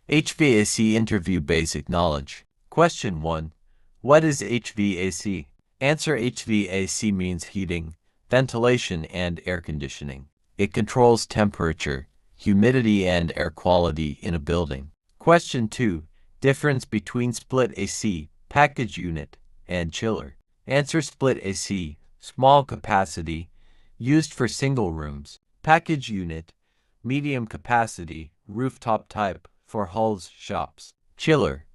HVAC interview basic knowledge. Question 1. What is HVAC? Answer: HVAC means heating, ventilation, and air conditioning. It controls temperature, humidity, and air quality in a building. Question 2. Difference between split AC, package unit, and chiller. Answer: split AC, small capacity, used for single rooms. Package unit, medium capacity, rooftop type, for halls, shops. Chiller,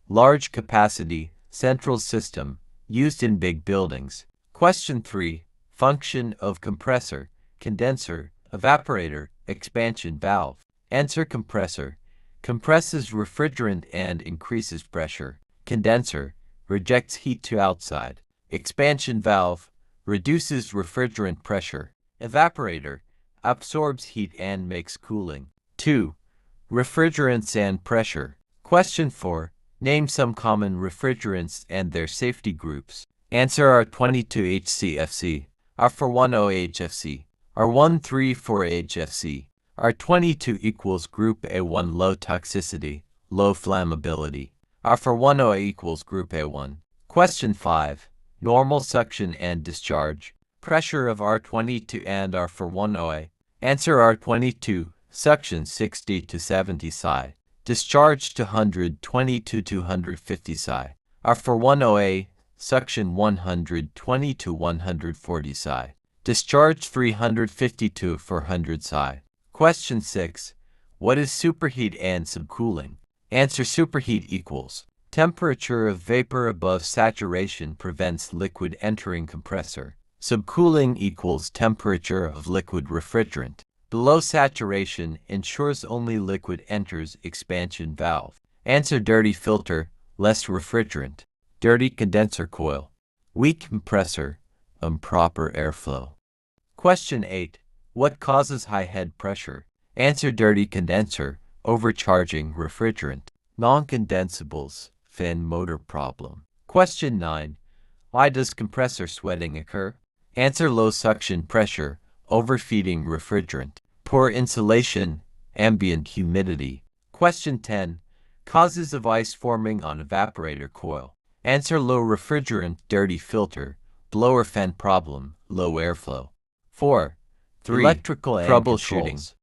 large capacity, central system, used in big buildings. Question 3. Function of compressor, condenser, evaporator, expansion valve. Answer: compressor, compresses refrigerant and increases pressure. Condenser, rejects heat to outside. Expansion valve, reduces refrigerant pressure. Evaporator, absorbs heat and makes cooling. 2. Refrigerants and pressure. Question 4. Name some common refrigerants and their safety groups. Answer: R22HCFC, R410HFC, R134HFC. R22 equals Group A1 low toxicity, low flammability. R410 equals Group A1. Question 5. Normal suction and discharge. Pressure of R22 and R410A. Answer: R22, suction 60 to 70 psi. Discharge to 120 to 250 psi. R410A, suction 120 to 140 psi. Discharge 350 to 400 psi. Question 6. What is superheat and subcooling? Answer: superheat equals temperature of vapor above saturation prevents liquid entering compressor. Subcooling equals temperature of liquid refrigerant below saturation ensures only liquid enters expansion valve. Answer: dirty filter, less refrigerant. Dirty condenser coil. Weak compressor, improper airflow. Question 8. What causes high head pressure? Answer: dirty condenser, overcharging refrigerant. Non-condensables, fan motor problem. Question 9. Why does compressor sweating occur? Answer: low suction pressure, overfeeding refrigerant. Poor insulation, ambient humidity. Question 10. Causes of ice forming on evaporator coil. Answer: low refrigerant, dirty filter, blower fan problem, low airflow. 4. 3. Electrical troubleshooting.